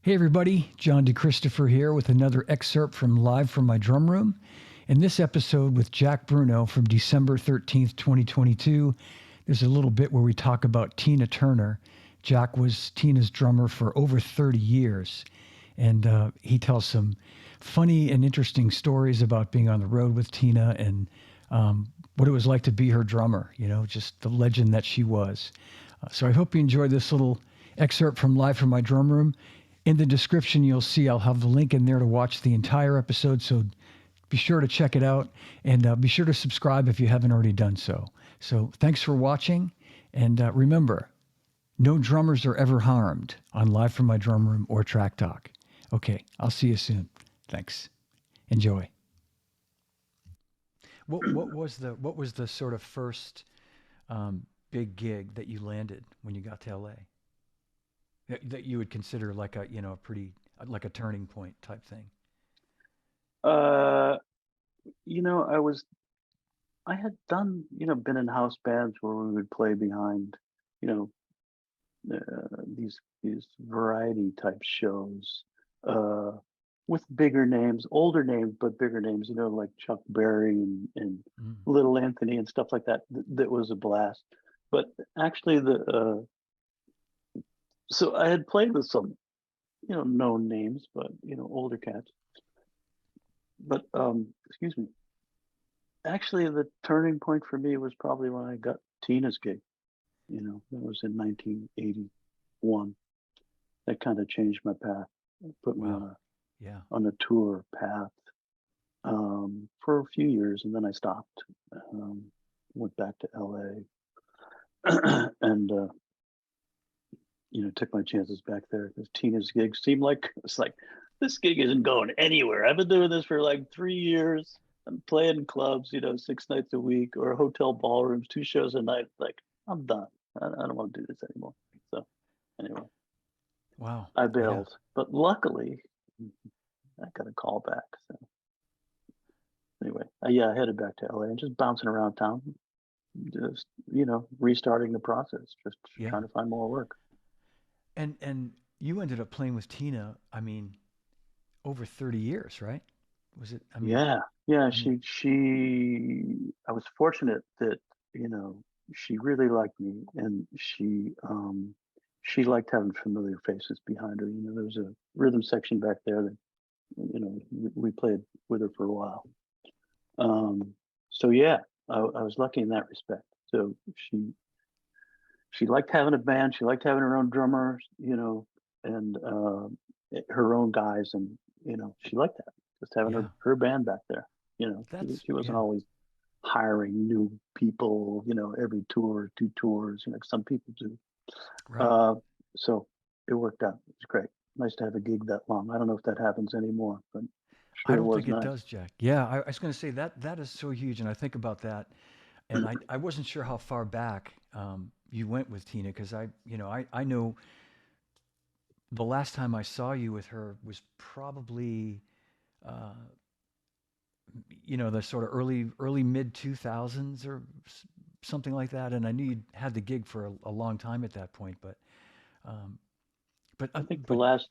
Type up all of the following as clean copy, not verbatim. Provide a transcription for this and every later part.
Hey everybody, John DeChristopher here with another excerpt from Live from My Drum Room. In this episode with Jack Bruno from December 13th, 2022, there's a little bit where we talk about Tina Turner. Jack was Tina's drummer for over 30 years, and he tells some funny and interesting stories about being on the road with Tina and what it was like to be her drummer, just the legend that she was. So I hope you enjoyed this little excerpt from Live from My Drum Room. In the description, you'll see I'll have the link in there to watch the entire episode, so be sure to check it out, and be sure to subscribe if you haven't already done so. So thanks for watching, and remember, no drummers are ever harmed on Live from My Drum Room or Track Talk. Okay, I'll see you soon. Thanks. Enjoy. What was the sort of first big gig that you landed when you got to LA? That you would consider like a pretty like a turning point type thing? Uh, I had done, been in house bands where we would play behind, you know, these variety type shows, uh, with bigger names, older names, but bigger names, like Chuck Berry and Mm. Little Anthony and stuff like that. That was a blast. But actually, so I had played with some, known names, but older cats. But excuse me. Actually, the turning point for me was probably when I got Tina's gig. That was in 1981. That kind of changed my path. It put me Wow. Yeah. on a tour path for a few years, and then I stopped. Went back to LA and took my chances back there. Because Tina's gig seemed like it's like this gig isn't going anywhere. I've been doing this for like 3 years. I'm playing in clubs, 6 nights a week or hotel ballrooms, 2 shows a night. Like, I'm done. I don't want to do this anymore. So anyway, Wow. I Yeah. bailed. But luckily, I got a call back. So anyway, yeah, I headed back to LA and just bouncing around town, just restarting the process, just Yeah. trying to find more work. And you ended up playing with Tina, I mean, over 30 years, right? Was it? I mean, Yeah, yeah. I mean, I was fortunate that you know she really liked me, and she liked having familiar faces behind her. There was a rhythm section back there that we played with her for a while. Um, so yeah, I was lucky in that respect. So she liked having a band. She liked having her own drummer, and her own guys, and she liked that. Just having her yeah. her band back there. That's She wasn't yeah. always hiring new people. Every tour, 2 tours. Some people do. Right. Uh, so it worked out. It was great. Nice to have a gig that long. I don't know if that happens anymore, but I sure don't was think it nice. does, Jack. Yeah, I was going to say that is so huge, and I think about that, and I wasn't sure how far back you went with Tina because I know the last time I saw you with her was probably uh, the sort of early mid 2000s or something like that, and I knew you had the gig for a long time at that point, um, but I think the but last,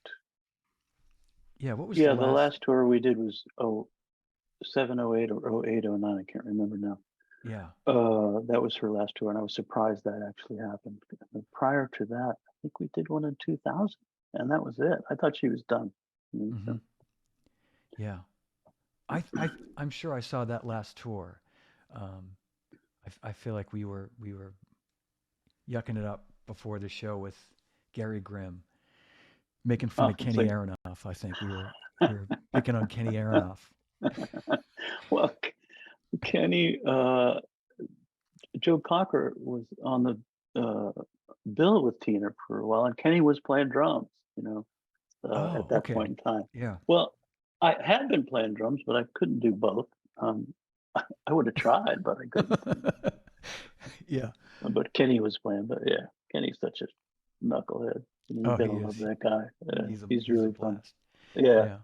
yeah, what was the yeah, the last? last tour we did was 07, 08 or 08, 09. I can't remember now. Yeah. That was her last tour, and I was surprised that actually happened. Prior to that, I think we did one in 2000, and that was it. I thought she was done. Hmm. So, Yeah. I'm sure I saw that last tour. Um, I feel like we were yucking it up before the show with Gary Grimm, making fun oh, of it's Kenny like, Aronoff. I think we were picking on Kenny Aronoff. well, Kenny, Joe Cocker was on the bill with Tina for a while, and Kenny was playing drums. Oh, At that okay. point in time. Yeah. Well, I had been playing drums, but I couldn't do both. Um, I would have tried, but I couldn't. Yeah. But Kenny was playing. But yeah, Kenny's such a knucklehead. You Oh, gotta he love is. that guy. Yeah, he's He's a really fun. blast. Yeah.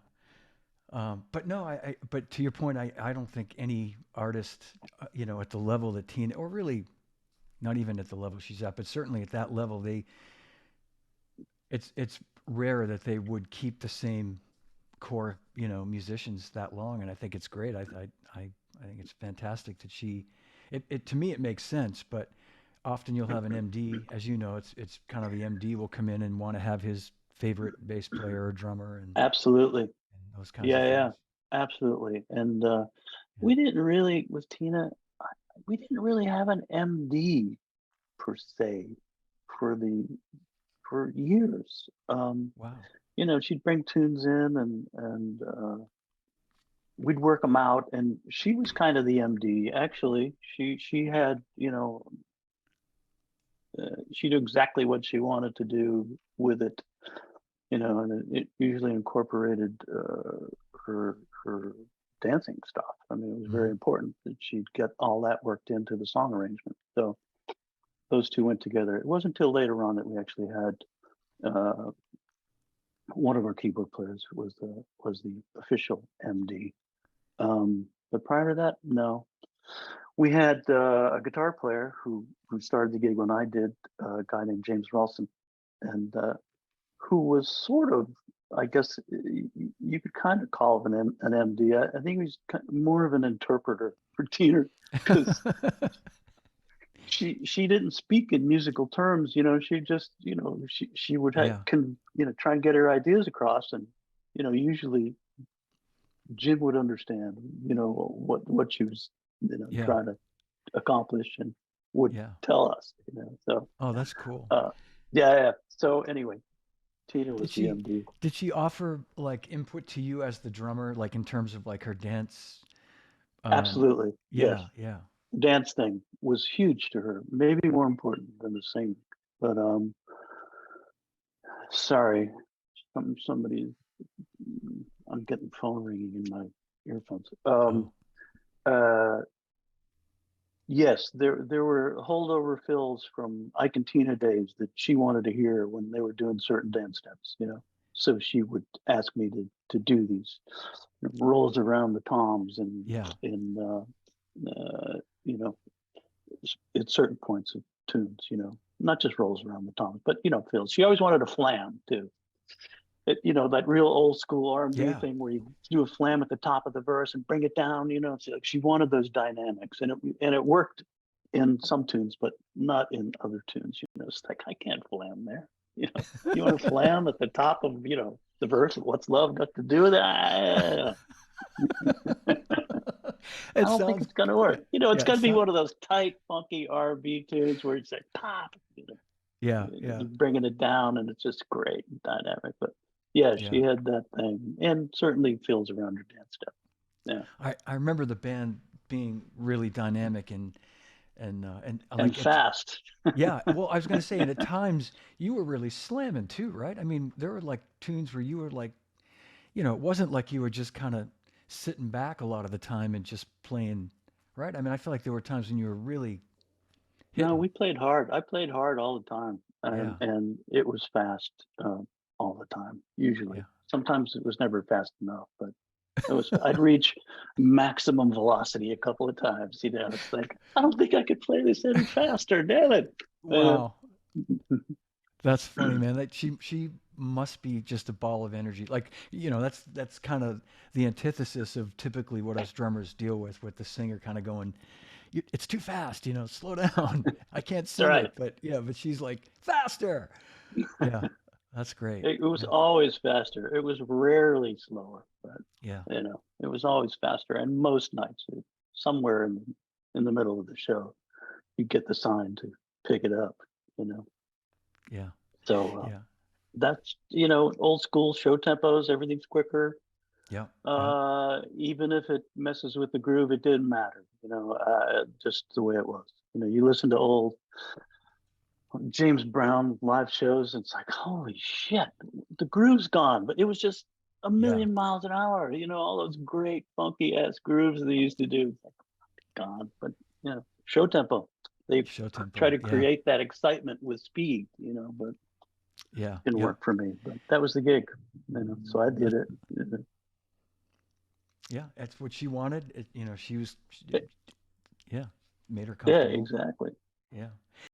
Yeah. But no, but to your point, I don't think any artist, at the level that Tina, or really not even at the level she's at, but certainly at that level, it's rare that they would keep the same core, musicians that long. And I think it's great. I think it's fantastic that it to me, it makes sense, but often you'll have an MD, as you know, it's kind of the MD will come in and want to have his favorite bass player or drummer Absolutely. and those kinds of Yeah, things. yeah, absolutely. And Yeah. we didn't really, with Tina, we didn't really have an MD per se for the for years. Wow. She'd bring tunes in and we'd work them out, and she was kind of the MD. Actually, she had, she knew exactly what she wanted to do with it, and it usually incorporated her dancing stuff. I mean, it was very Hmm. important that she'd get all that worked into the song arrangement. So those two went together. It wasn't until later on that we actually had one of our keyboard players was the official MD. But prior to that, no. We had a guitar player who started the gig when I did, a guy named James Ralston, and who was sort of, I guess you could kind of call him an MD. I think he was more of an interpreter for Tina, because she didn't speak in musical terms. She just, she would Yeah. try and get her ideas across, and usually Jim would understand, what she was, Yeah. trying to accomplish, and would Yeah. tell us. So Oh, that's cool. uh, yeah, yeah. So anyway, Tina Did was the she MD. did she offer like input to you as the drummer, like in terms of like her dance? Um, Absolutely, yes. yeah, yeah. Dance thing was huge to her, maybe more important than the singing. But sorry, somebody, I'm getting phone ringing in my earphones. Oh, Uh, yes, there were holdover fills from Ike and Tina days that she wanted to hear when they were doing certain dance steps. So she would ask me to do these rolls around the toms and yeah, in you know at certain points of tunes. Not just rolls around the toms, but fills. She always wanted a flam too. That real old school R&B yeah, thing where you do a flam at the top of the verse and bring it down. It's like she wanted those dynamics, and it worked in some tunes, but not in other tunes. It's like, I can't flam there. You want to flam at the top of the verse. What's love got to do with it? I it don't think sounds it's gonna work. It's yeah, it gonna be sounds one of those tight, funky R&B tunes where it's like pop. yeah, yeah, You're bringing it down, and it's just great and dynamic. But yeah, yeah. she had that thing, and certainly feels around her dance step. Yeah, I remember the band being really dynamic and and like it. fast. Yeah, well, I was gonna say, and at times you were really slamming too, right? I mean, there were like tunes where you were like, it wasn't like you were just kind of sitting back a lot of the time and just playing, right? I mean, I feel like there were times when you were really No, hitting. we played hard. I played hard all the time, and Yeah, and it was fast all the time. Usually, yeah. sometimes it was never fast enough, but I'd reach maximum velocity a couple of times. It's like, I don't think I could play this any faster. Damn it! Uh, Wow, that's funny, man. That she must be just a ball of energy. Like, that's kind of the antithesis of typically what us drummers deal with the singer kind of going, it's too fast, slow down. I can't that's sing right. it, but she's like faster. Yeah, that's great. It was Yeah, always faster. It was rarely slower, but yeah, it was always faster. And most nights, somewhere in the middle of the show, you get the sign to pick it up. You know, yeah, so yeah, that's old school show tempos. Everything's quicker. yeah, yeah, Even if it messes with the groove, it didn't matter. Just the way it was. You listen to old James Brown live shows, it's like, holy shit, the groove's gone. But it was just a yeah. million miles an hour. All those great funky ass grooves they used to do, it's like gone. But show tempo. They Show try tempo. to Yeah, create that excitement with speed. But it yeah, didn't yeah, work for me. But that was the gig. So I did that, it. yeah. That's what she wanted. She was, It- yeah, made her Yeah, comfortable. exactly. Yeah.